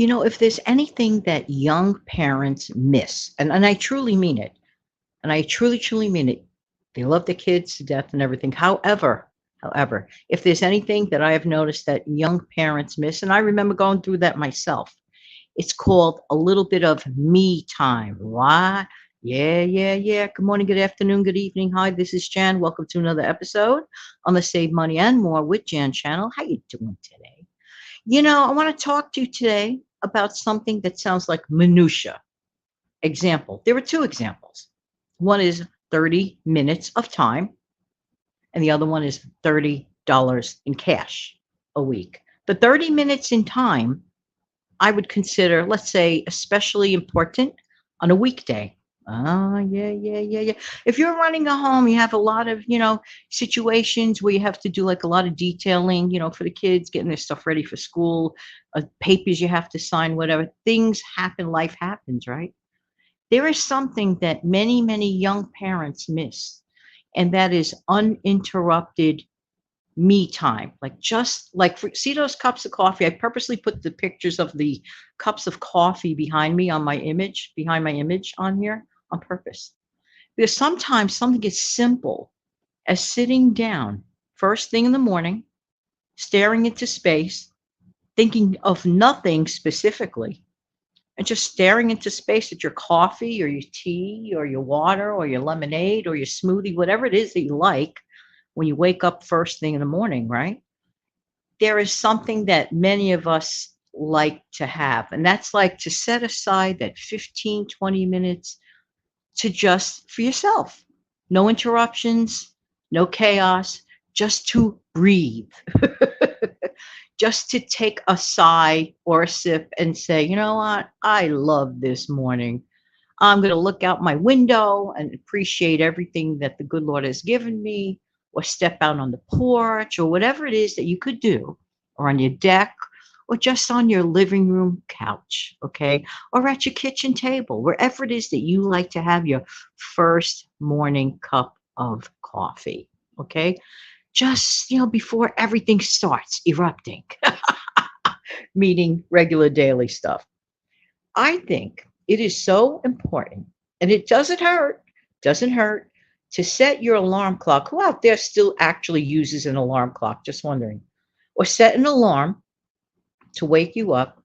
If there's anything that young parents miss, and I truly mean it, and I truly, truly mean it, they love their kids to death and everything. However, if there's anything that I have noticed that young parents miss, and I remember going through that myself, it's called a little bit of me time. What? Yeah, yeah, yeah. Good morning, good afternoon, good evening. Hi, this is Jan. Welcome to another episode on the Save Money and More with Jan channel. How you doing today? I want to talk to you today about something that sounds like minutia. Example. There are two examples. One is 30 minutes of time, and the other one is $30 in cash a week. The 30 minutes in time, I would consider, let's say, especially important on a weekday. Ah, yeah, yeah, yeah, yeah. If you're running a home, you have a lot of, situations where you have to do like a lot of detailing, for the kids, getting their stuff ready for school, papers you have to sign, whatever. Things happen, life happens, right? There is something that many, many young parents miss, and that is uninterrupted me time. Like just like see those cups of coffee. I purposely put the pictures of the cups of coffee behind my image on here on purpose. Because sometimes something as simple as sitting down first thing in the morning, staring into space, thinking of nothing specifically, and just staring into space at your coffee or your tea or your water or your lemonade or your smoothie, whatever it is that you like when you wake up first thing in the morning, right? There is something that many of us like to have, and that's like to set aside that 15, 20 minutes to just for yourself. No interruptions, no chaos, just to breathe, just to take a sigh or a sip and say, you know what? I love this morning. I'm going to look out my window and appreciate everything that the good Lord has given me, or step out on the porch, or whatever it is that you could do, or on your deck, or just on your living room couch, okay? Or at your kitchen table, wherever it is that you like to have your first morning cup of coffee, okay? Just, before everything starts erupting, meaning regular daily stuff. I think it is so important, and it doesn't hurt to set your alarm clock. Who out there still actually uses an alarm clock? Just wondering. Or set an alarm to wake you up.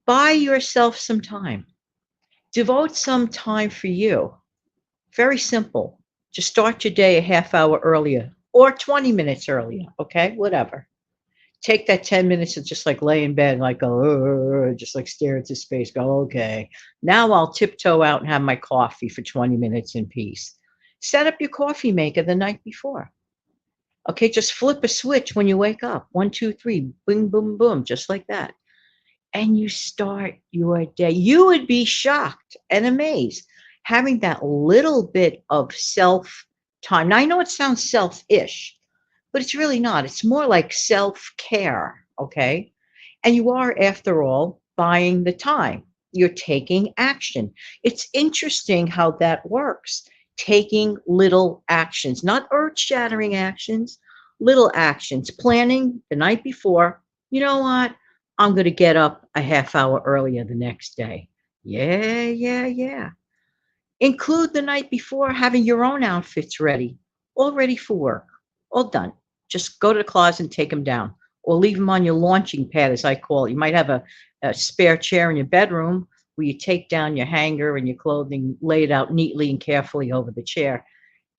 Buy yourself some time. Devote some time for you. Very simple. Just start your day a half hour earlier or 20 minutes earlier. Okay, whatever. Take that 10 minutes and just like lay in bed, like go, just like stare into space, go, okay. Now I'll tiptoe out and have my coffee for 20 minutes in peace. Set up your coffee maker the night before. Okay, just flip a switch when you wake up. One, two, three, boom, boom, boom, just like that. And you start your day. You would be shocked and amazed having that little bit of self time. Now, I know it sounds selfish, but it's really not. It's more like self care. Okay. And you are, after all, buying the time. You're taking action. It's interesting how that works. Taking little actions, not earth shattering actions, little actions. Planning the night before, you know what? I'm going to get up a half hour earlier the next day. Yeah, yeah, yeah. Include the night before having your own outfits ready, all ready for work, all done. Just go to the closet and take them down, or leave them on your launching pad, as I call it. You might have a spare chair in your bedroom where you take down your hanger and your clothing, lay it out neatly and carefully over the chair.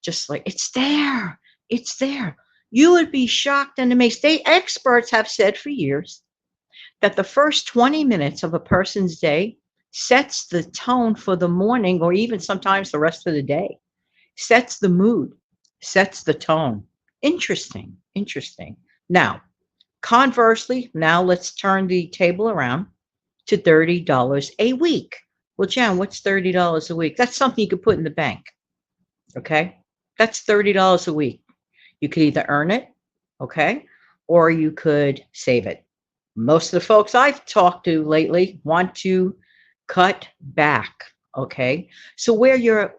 Just like it's there, it's there. You would be shocked and amazed. Experts have said for years that the first 20 minutes of a person's day sets the tone for the morning or even sometimes the rest of the day, sets the mood, sets the tone. Interesting, interesting. Now, conversely, now let's turn the table around to $30 a week. Well, Jan, what's $30 a week? That's something you could put in the bank. Okay. That's $30 a week. You could either earn it, okay, or you could save it. Most of the folks I've talked to lately want to cut back. Okay. So, where you're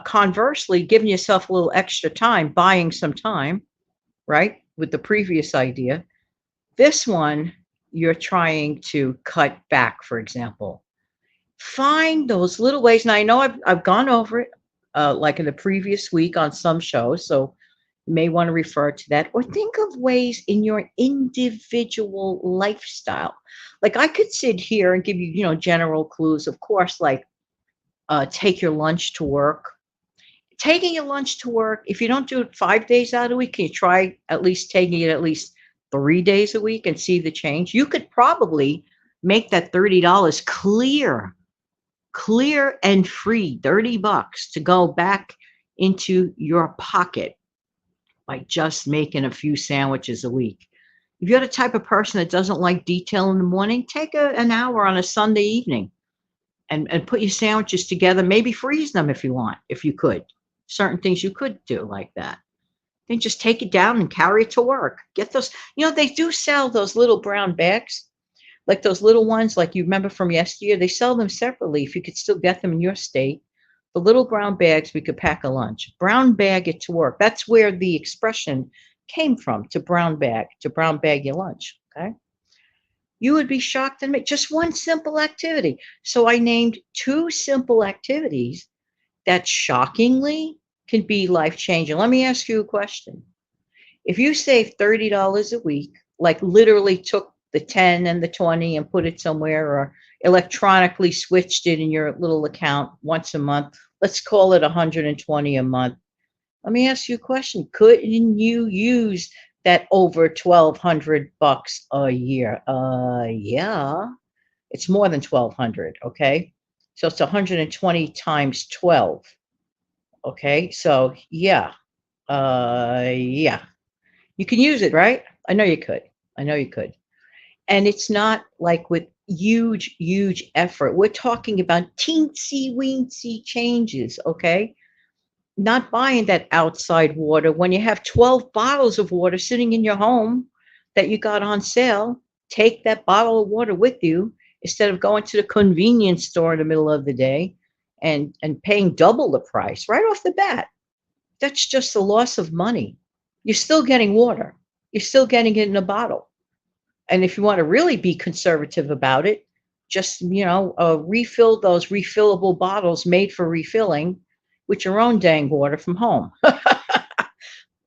conversely giving yourself a little extra time, buying some time, right, with the previous idea, this one, you're trying to cut back, for example, find those little ways. And I know I've gone over it, like in the previous week on some shows. So you may want to refer to that or think of ways in your individual lifestyle. Like I could sit here and give you, general clues, of course, like take your lunch to work. Taking your lunch to work, if you don't do it 5 days out of the week, can you try at least taking it at least 3 days a week and see the change? You could probably make that $30 clear and free, $30 to go back into your pocket by just making a few sandwiches a week. If you're the type of person that doesn't like detail in the morning, take an hour on a Sunday evening and put your sandwiches together. Maybe freeze them if you want, if you could. Certain things you could do like that. Then just take it down and carry it to work. Get those, they do sell those little brown bags, like those little ones, like you remember from yesteryear. They sell them separately if you could still get them in your state. The little brown bags we could pack a lunch. Brown bag it to work. That's where the expression came from, to brown bag your lunch. Okay. You would be shocked and make just one simple activity. So I named two simple activities that shockingly can be life changing. Let me ask you a question. If you save $30 a week, like literally took the 10 and the 20 and put it somewhere or electronically switched it in your little account once a month, let's call it 120 a month. Let me ask you a question. Couldn't you use that over $1,200 a year? Yeah, it's more than 1,200. Okay. So it's 120 times 12. Okay. So yeah, you can use it, right? I know you could. I know you could. And it's not like with huge effort. We're talking about teensy weensy changes. Okay. Not buying that outside water when you have 12 bottles of water sitting in your home that you got on sale. Take that bottle of water with you instead of going to the convenience store in the middle of the day and paying double the price right off the bat. That's just a loss of money. You're still getting water. You're still getting it in a bottle. And if you want to really be conservative about it, just refill those refillable bottles made for refilling with your own dang water from home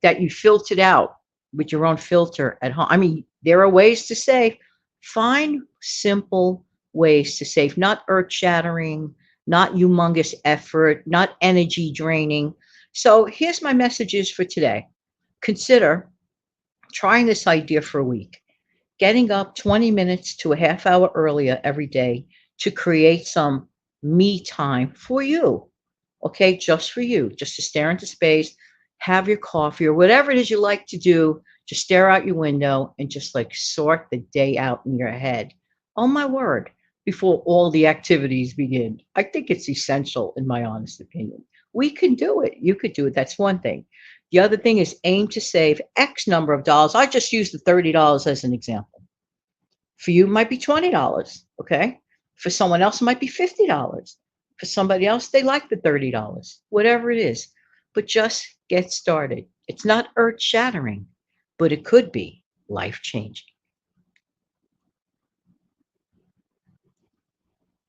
that you filtered out with your own filter at home. I mean, there are ways to save. Find simple ways to save, not earth shattering, not humongous effort, not energy draining. So here's my messages for today. Consider trying this idea for a week, getting up 20 minutes to a half hour earlier every day to create some me time for you. Okay, just for you, just to stare into space, have your coffee or whatever it is you like to do. Just stare out your window and just like sort the day out in your head. Oh my word, before all the activities begin. I think it's essential, in my honest opinion. We can do it. You could do it. That's one thing. The other thing is aim to save X number of dollars. I just used the $30 as an example. For you, it might be $20. Okay. For someone else, it might be $50. For somebody else, they like the $30, whatever it is. But just get started. It's not earth shattering, but it could be life changing.